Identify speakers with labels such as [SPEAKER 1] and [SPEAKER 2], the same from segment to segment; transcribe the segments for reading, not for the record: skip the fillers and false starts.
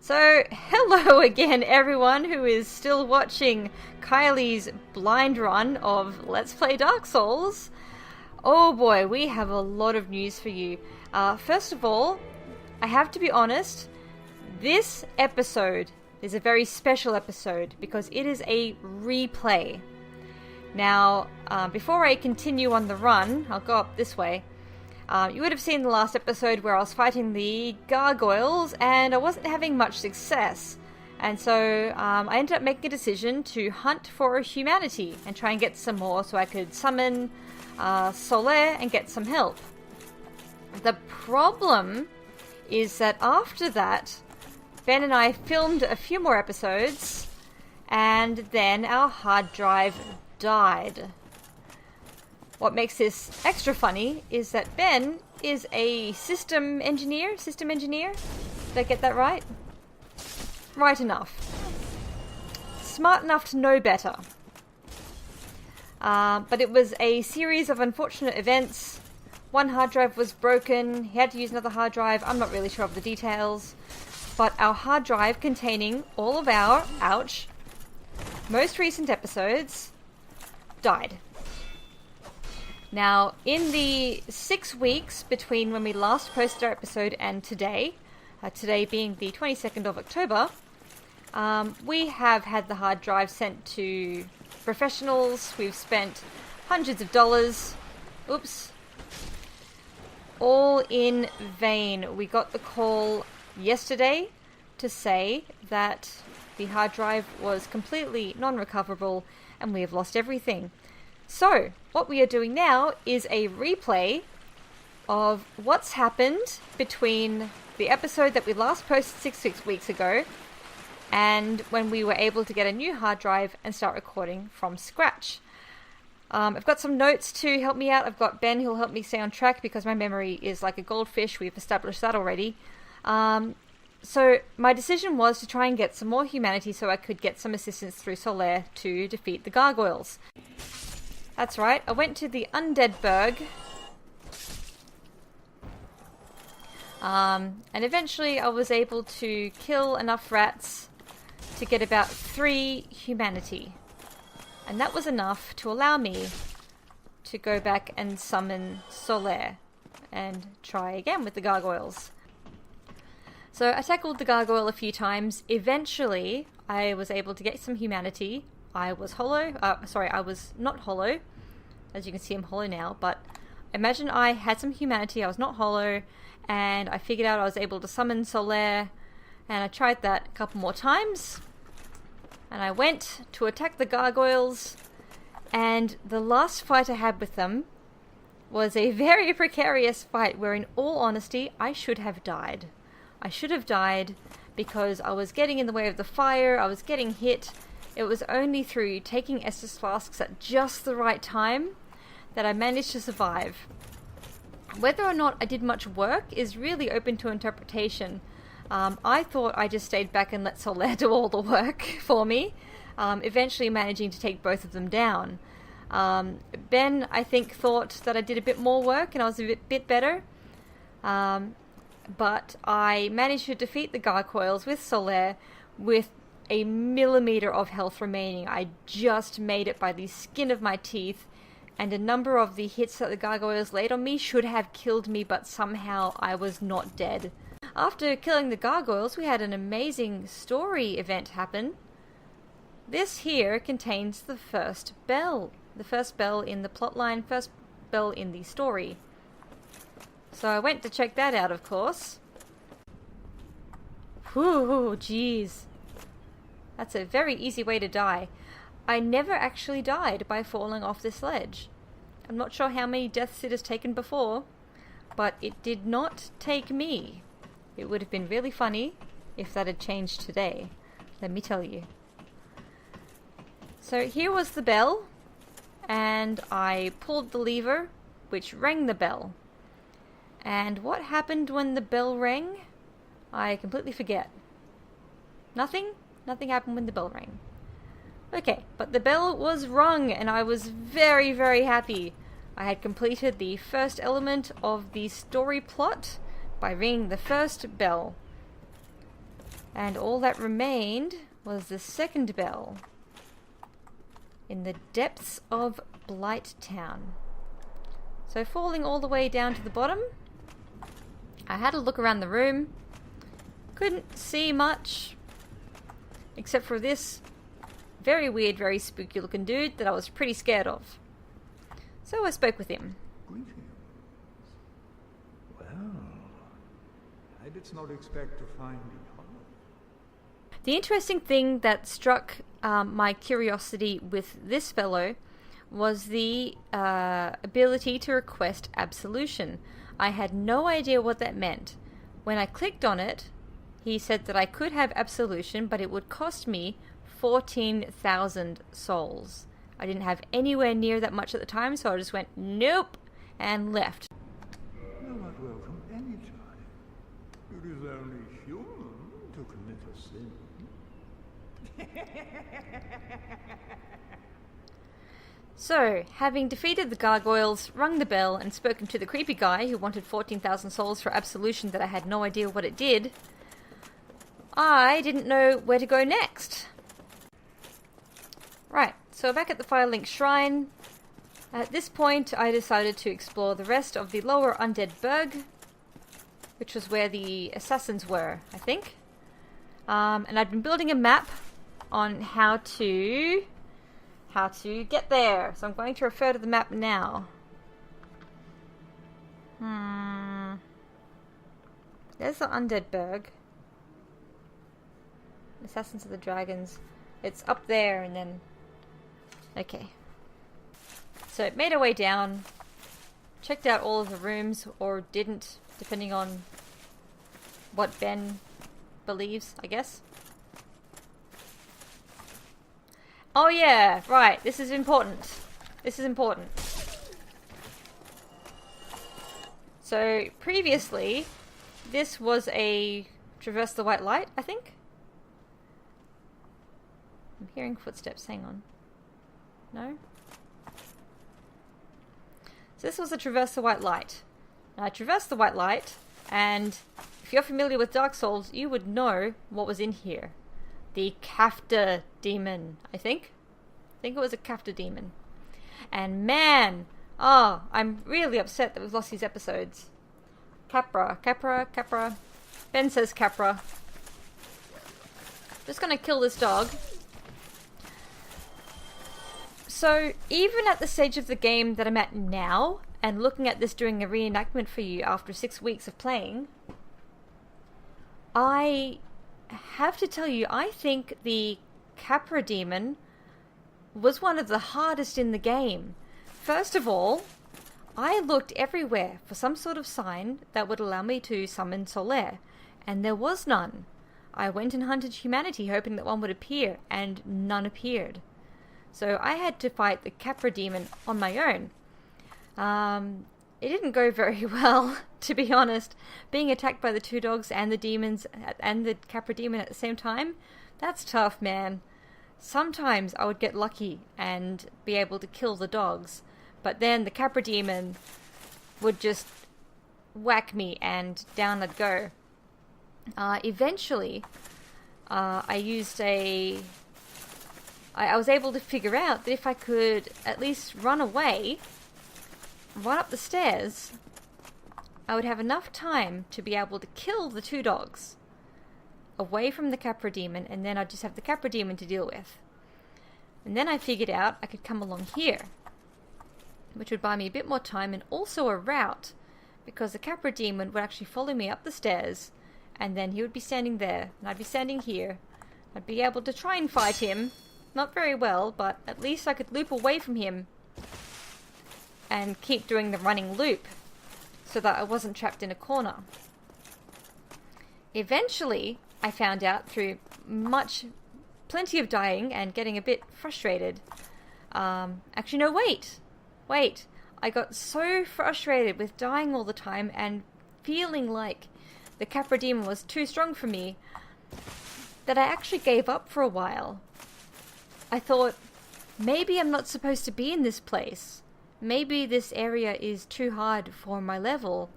[SPEAKER 1] So, hello again everyone who is still watching Kylie's blind run of Let's Play Dark Souls. Oh boy, we have a lot of news for you. First of all, I have to be honest, this episode is a very special episode because it is a replay. Now, before I continue on the run, I'll go up this way. You would have seen the last episode where I was fighting the gargoyles and I wasn't having much success. And so I ended up making a decision to hunt for humanity and try and get some more so I could summon Solaire and get some help. The problem is that after that, Ben and I filmed a few more episodes and then our hard drive died. What makes this extra funny is that Ben is a system engineer. Did I get that right? Right enough. Smart enough to know better. But it was a series of unfortunate events. One hard drive was broken. He had to use another hard drive. I'm not really sure of the details. But our hard drive containing all of our, ouch, most recent episodes died. Now, in the 6 weeks between when we last posted our episode and today, today being the 22nd of October, we have had the hard drive sent to professionals. We've spent hundreds of dollars. Oops. All in vain. We got the call yesterday to say that the hard drive was completely non-recoverable and we have lost everything. So, what we are doing now is a replay of what's happened between the episode that we last posted 6 weeks ago and when we were able to get a new hard drive and start recording from scratch. I've got some notes to help me out. I've got Ben who'll help me stay on track because my memory is like a goldfish. We've established that already. So my decision was to try and get some more humanity so I could get some assistance through Solaire to defeat the gargoyles. That's right, I went to the Undead Burg. And eventually I was able to kill enough rats to get about 3 humanity. And that was enough to allow me to go back and summon Solaire and try again with the gargoyles. So I tackled the gargoyle a few times. Eventually I was able to get some humanity. I was hollow. I was not hollow. As you can see, I'm hollow now. But imagine I had some humanity. I was not hollow. And I figured out I was able to summon Solaire. And I tried that a couple more times. And I went to attack the gargoyles. And the last fight I had with them was a very precarious fight where, in all honesty, I should have died. I should have died because I was getting in the way of the fire. I was getting hit. It was only through taking Estus flasks at just the right time that I managed to survive. Whether or not I did much work is really open to interpretation. I thought I just stayed back and let Solaire do all the work for me, eventually managing to take both of them down. Ben, I think, thought that I did a bit more work and I was a bit better. But I managed to defeat the gargoyles with Solaire with a millimeter of health remaining. I just made it by the skin of my teeth, and a number of the hits that the gargoyles laid on me should have killed me, but somehow I was not dead. After killing the gargoyles, we had an amazing story event happen. This here contains the first bell in the plotline, first bell in the story. So I went to check that out, of course. Whew, jeez. That's a very easy way to die. I never actually died by falling off this ledge. I'm not sure how many deaths it has taken before, but it did not take me. It would have been really funny if that had changed today, let me tell you. So here was the bell, and I pulled the lever, which rang the bell. And what happened when the bell rang? I completely forget. Nothing? Nothing happened when the bell rang. Okay, but the bell was rung and I was very, very happy. I had completed the first element of the story plot by ringing the first bell. And all that remained was the second bell in the depths of Blight Town. So falling all the way down to the bottom, I had a look around the room. Couldn't see much, except for this very weird, very spooky looking dude that I was pretty scared of. So I spoke with him.
[SPEAKER 2] Greetings. Well, I did not expect to find you.
[SPEAKER 1] The interesting thing that struck my curiosity with this fellow was the ability to request absolution. I had no idea what that meant. When I clicked on it, he said that I could have absolution, but it would cost me 14,000 souls. I didn't have anywhere near that much at the time, so I just went, nope, and left.
[SPEAKER 2] You're not welcome any time. It is only human to commit a sin.
[SPEAKER 1] So, having defeated the gargoyles, rung the bell, and spoken to the creepy guy who wanted 14,000 souls for absolution that I had no idea what it did, I didn't know where to go next. Right, so back at the Firelink Shrine, at this point I decided to explore the rest of the lower undead burg, which was where the assassins were, I think. And I'd been building a map on how to get there. So I'm going to refer to the map now. There's the undead burg. Assassins of the Dragons. It's up there and then... Okay. So made our way down. Checked out all of the rooms, or didn't, depending on what Ben believes, I guess. Oh yeah, right, this is important. This is important. So, previously, this was a Traverse the White Light, I think? I'm hearing footsteps, hang on. No? So this was a Traverse the White Light. Now, I traversed the White Light, and if you're familiar with Dark Souls, you would know what was in here. The Capra demon, I think. I think it was a Capra demon. And man, I'm really upset that we've lost these episodes. Capra. Ben says Capra. Just gonna kill this dog. So, even at the stage of the game that I'm at now, and looking at this doing a reenactment for you after 6 weeks of playing, I have to tell you, I think the Capra demon was one of the hardest in the game. First of all, I looked everywhere for some sort of sign that would allow me to summon Solaire, and there was none. I went and hunted humanity hoping that one would appear, and none appeared. So I had to fight the Capra demon on my own. It didn't go very well, to be honest. Being attacked by the two dogs and the demons and the Capra demon at the same time, that's tough, man. Sometimes I would get lucky and be able to kill the dogs, but then the Capra demon would just whack me and down I'd go. Eventually, I was able to figure out that if I could at least run away, run up the stairs, I would have enough time to be able to kill the two dogs away from the Capra demon, and then I'd just have the Capra demon to deal with. And then I figured out I could come along here, which would buy me a bit more time and also a route, because the Capra demon would actually follow me up the stairs, and then he would be standing there, and I'd be standing here. I'd be able to try and fight him. Not very well, but at least I could loop away from him and keep doing the running loop so that I wasn't trapped in a corner. Eventually, I found out through plenty of dying and getting a bit frustrated. Actually, no, wait. I got so frustrated with dying all the time and feeling like the Capra demon was too strong for me that I actually gave up for a while. I thought, maybe I'm not supposed to be in this place. Maybe this area is too hard for my level.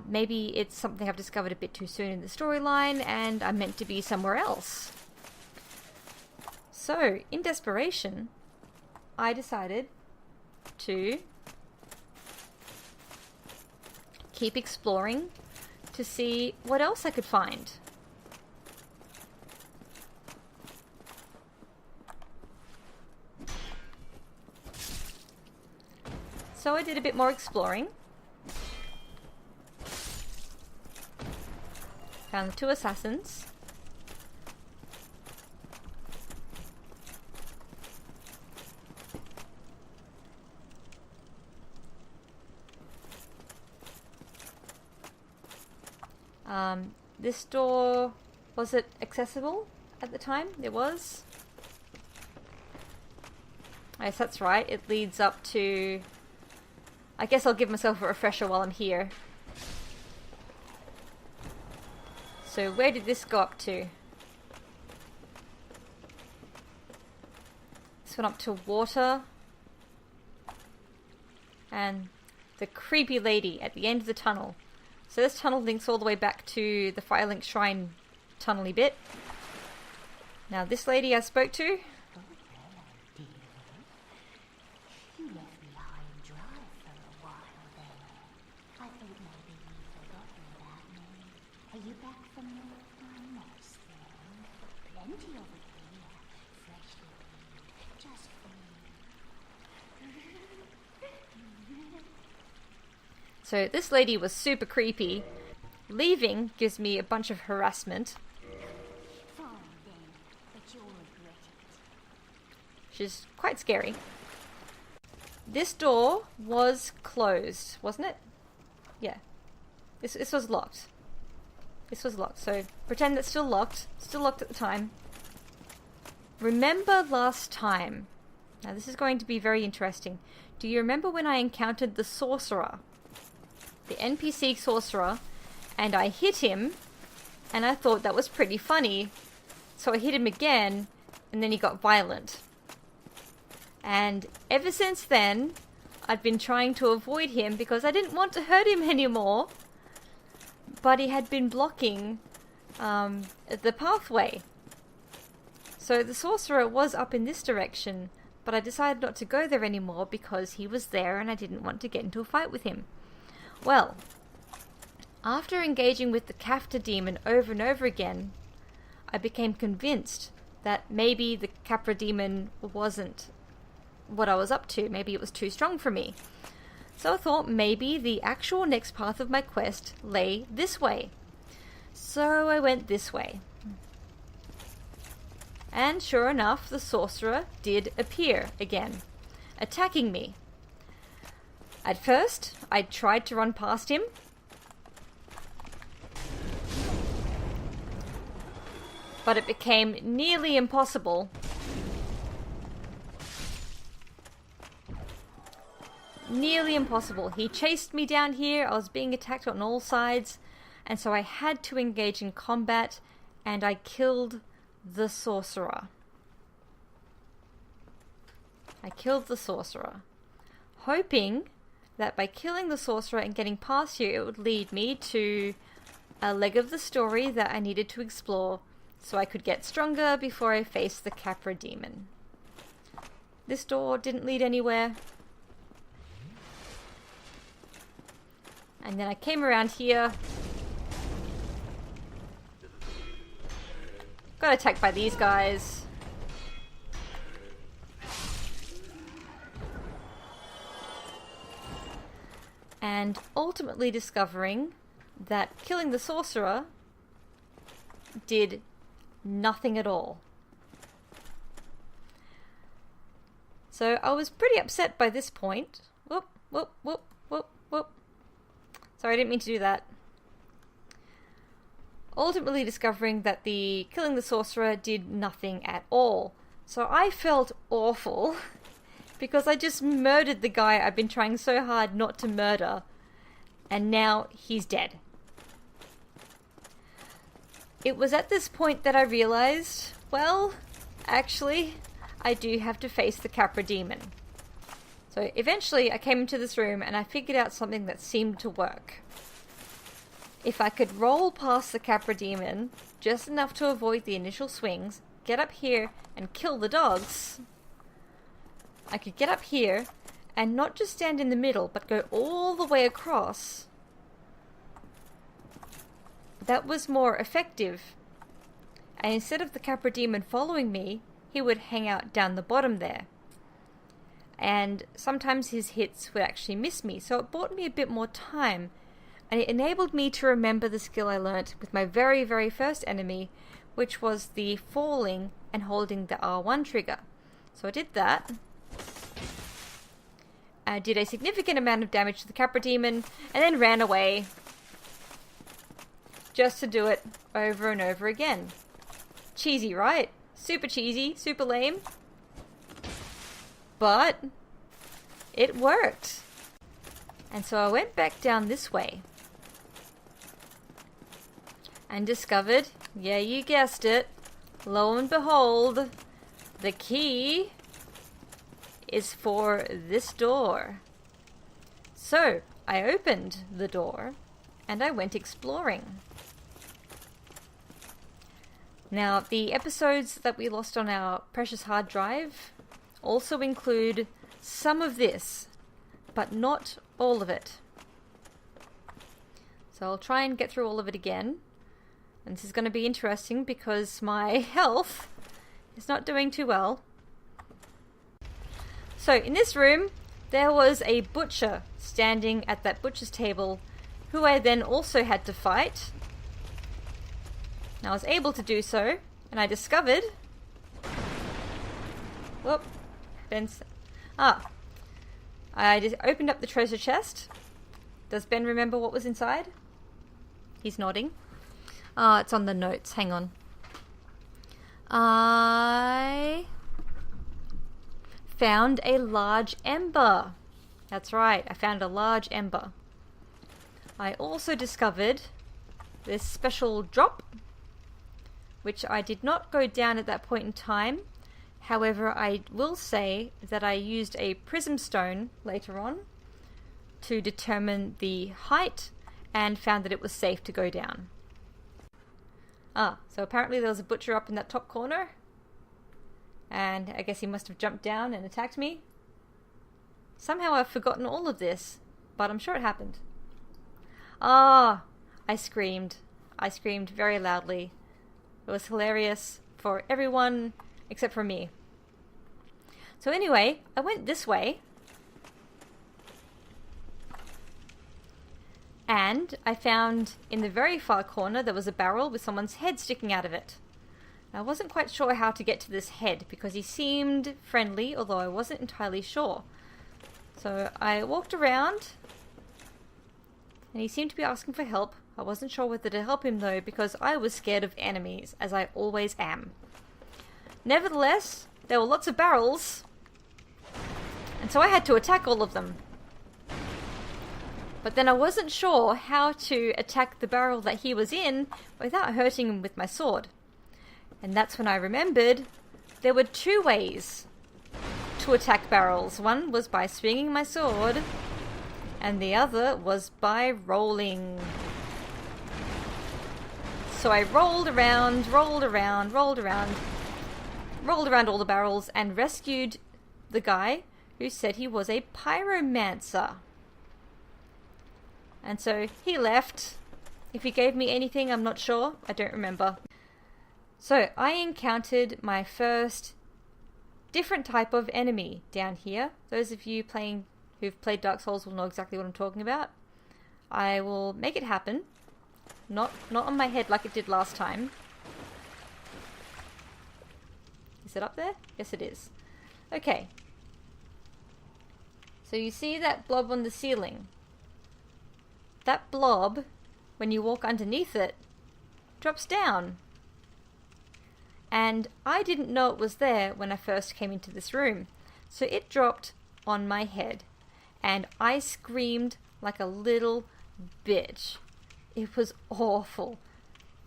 [SPEAKER 1] Maybe it's something I've discovered a bit too soon in the storyline and I'm meant to be somewhere else. So, in desperation, I decided to keep exploring to see what else I could find. So I did a bit more exploring. Found the 2 assassins. This door, was it accessible at the time? It was. Yes, that's right. It leads up to... I guess I'll give myself a refresher while I'm here. So where did this go up to? This went up to water. And the creepy lady at the end of the tunnel. So this tunnel links all the way back to the Firelink Shrine tunnely bit. Now this lady I spoke to.
[SPEAKER 3] You left me high and dry for a while there. I thought maybe you'd forgotten about me. Are you back from your nice then? Plenty of it here, freshly brewed, just for you.
[SPEAKER 1] So this lady was super creepy. Leaving gives me a bunch of harassment.
[SPEAKER 3] Fine then, but you'll regret it.
[SPEAKER 1] She's quite scary. This door was closed, wasn't it? Yeah. This was locked. This was locked. So pretend that's still locked. Still locked at the time. Remember last time. Now this is going to be very interesting. Do you remember when I encountered the sorcerer? The NPC sorcerer, and I hit him, and I thought that was pretty funny. So I hit him again, and then he got violent. And ever since then, I've been trying to avoid him because I didn't want to hurt him anymore. But he had been blocking the pathway. So the sorcerer was up in this direction, but I decided not to go there anymore because he was there and I didn't want to get into a fight with him. Well, after engaging with the Capra demon over and over again, I became convinced that maybe the Capra demon wasn't what I was up to. Maybe it was too strong for me. So I thought maybe the actual next path of my quest lay this way. So I went this way. And sure enough, the sorcerer did appear again, attacking me. At first, I tried to run past him. But it became nearly impossible. Nearly impossible. He chased me down here. I was being attacked on all sides. And so I had to engage in combat. And I killed the sorcerer. I killed the sorcerer. Hoping that by killing the sorcerer and getting past you, it would lead me to a leg of the story that I needed to explore so I could get stronger before I faced the Capra demon. This door didn't lead anywhere. And then I came around here. Got attacked by these guys. And ultimately discovering that killing the sorcerer did nothing at all. So I was pretty upset by this point. Whoop, whoop, whoop, whoop, whoop. Sorry, I didn't mean to do that. Ultimately discovering that the killing the sorcerer did nothing at all. So I felt awful because I just murdered the guy I've been trying so hard not to murder, and now he's dead. It was at this point that I realized, well, actually, I do have to face the Capra demon. So eventually I came into this room and I figured out something that seemed to work. if I could roll past the Capra demon just enough to avoid the initial swings, get up here and kill the dogs, I could get up here and not just stand in the middle, but go all the way across. That was more effective. And instead of the Capra demon following me, he would hang out down the bottom there. And sometimes his hits would actually miss me, so it bought me a bit more time. And it enabled me to remember the skill I learnt with my very, very first enemy, which was the falling and holding the R1 trigger. So I did that. I did a significant amount of damage to the Capra demon, and then ran away. Just to do it over and over again. Cheesy, right? Super cheesy, super lame. But it worked. And so I went back down this way. And discovered, yeah, you guessed it, lo and behold, the key is for this door. So I opened the door and I went exploring. Now, the episodes that we lost on our precious hard drive also include some of this, but not all of it. So I'll try and get through all of it again. And this is going to be interesting because my health is not doing too well. So in this room, there was a butcher standing at that butcher's table, who I then also had to fight. And I was able to do so, and I discovered... Whoop. Ben's... I just opened up the treasure chest. Does Ben remember what was inside? He's nodding. It's on the notes. Hang on. I found a large ember. That's right, I found a large ember. I also discovered this special drop, which I did not go down at that point in time. However, I will say that I used a prism stone later on to determine the height and found that it was safe to go down. So apparently there was a butcher up in that top corner, and I guess he must have jumped down and attacked me. Somehow I've forgotten all of this, but I'm sure it happened. I screamed. I screamed very loudly. It was hilarious for everyone except for me. So anyway, I went this way, and I found in the very far corner there was a barrel with someone's head sticking out of it. I wasn't quite sure how to get to this head because he seemed friendly, although I wasn't entirely sure. So I walked around, and he seemed to be asking for help. I wasn't sure whether to help him though, because I was scared of enemies, as I always am. Nevertheless, there were lots of barrels, and so I had to attack all of them. But then I wasn't sure how to attack the barrel that he was in without hurting him with my sword. And that's when I remembered there were two ways to attack barrels. One was by swinging my sword, and the other was by rolling. So I rolled around all the barrels and rescued the guy who said he was a pyromancer. And so he left. If he gave me anything, I'm not sure. I don't remember. So I encountered my first different type of enemy down here. Those of you who've played Dark Souls will know exactly what I'm talking about. I will make it happen. Not on my head like it did last time. Is it up there? Yes, it is. Okay. So you see that blob on the ceiling? That blob, when you walk underneath it, drops down. And I didn't know it was there when I first came into this room. So it dropped on my head. And I screamed like a little bitch. It was awful.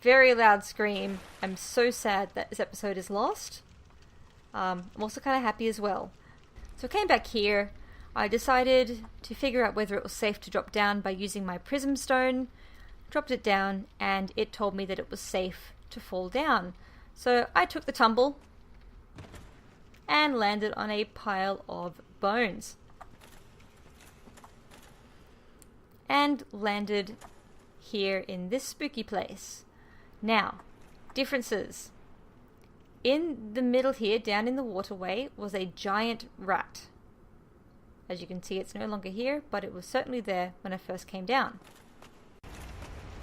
[SPEAKER 1] Very loud scream. I'm so sad that this episode is lost. I'm also kind of happy as well. So I came back here. I decided to figure out whether it was safe to drop down by using my prism stone. dropped it down, and it told me that it was safe to fall down. So I took the tumble and landed on a pile of bones. And landed here in this spooky place. Now, differences. In the middle here, down in the waterway, was a giant rat. As you can see, it's no longer here, but it was certainly there when I first came down.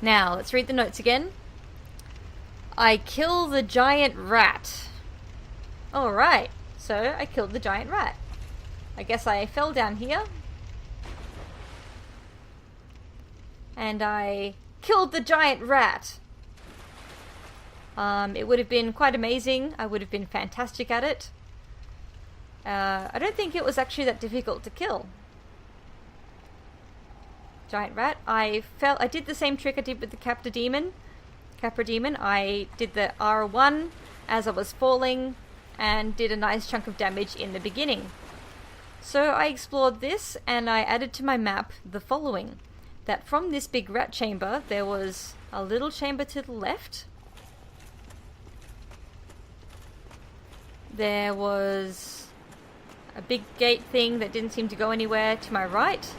[SPEAKER 1] Now, let's read the notes again. I kill the giant rat. Alright, so I killed the giant rat. I guess I fell down here. And I killed the giant rat. It would have been quite amazing. I would have been fantastic at it. I don't think it was actually that difficult to kill. Giant rat. I did the same trick I did with the Capra demon. I did the R1 as I was falling and did a nice chunk of damage in the beginning. So I explored this and I added to my map the following. That from this big rat chamber, there was a little chamber to the left. There was a big gate thing that didn't seem to go anywhere to my right.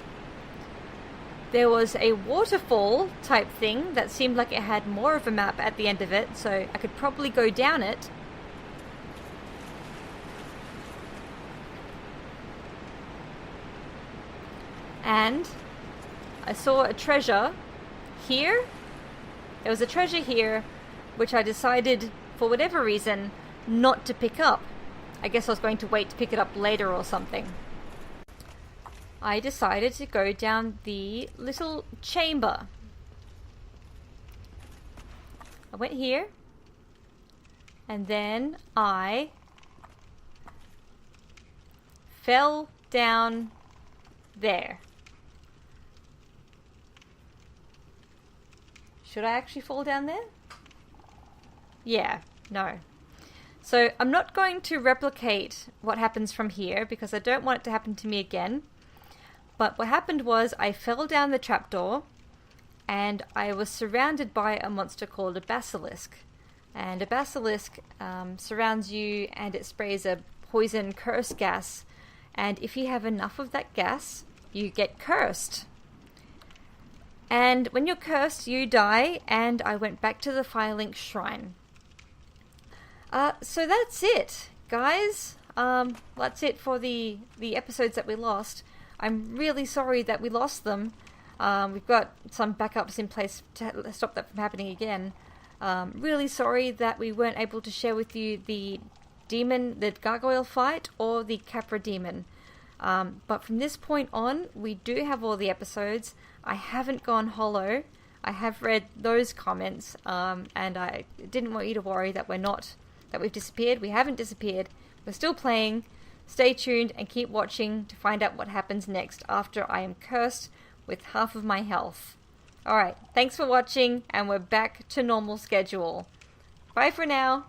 [SPEAKER 1] There was a waterfall type thing that seemed like it had more of a map at the end of it, so I could probably go down it. And I saw a treasure here. There was a treasure here, which I decided, for whatever reason, not to pick up. I guess I was going to wait to pick it up later or something. I decided to go down the little chamber. I went here, and then I fell down there. Should I actually fall down there? Yeah, no. So I'm not going to replicate what happens from here because I don't want it to happen to me again. But what happened was I fell down the trapdoor and I was surrounded by a monster called a basilisk. And a basilisk surrounds you and it sprays a poison curse gas. And if you have enough of that gas, you get cursed. And when you're cursed, you die, and I went back to the Firelink Shrine. So that's it, guys. That's it for the episodes that we lost. I'm really sorry that we lost them. We've got some backups in place to stop that from happening again. Really sorry that we weren't able to share with you the demon, the gargoyle fight, or the Capra demon. But from this point on, we do have all the episodes. I haven't gone hollow. I have read those comments, and I didn't want you to worry that we've disappeared. We haven't disappeared. We're still playing. Stay tuned and keep watching to find out what happens next after I am cursed with half of my health. Alright, thanks for watching, and we're back to normal schedule. Bye for now.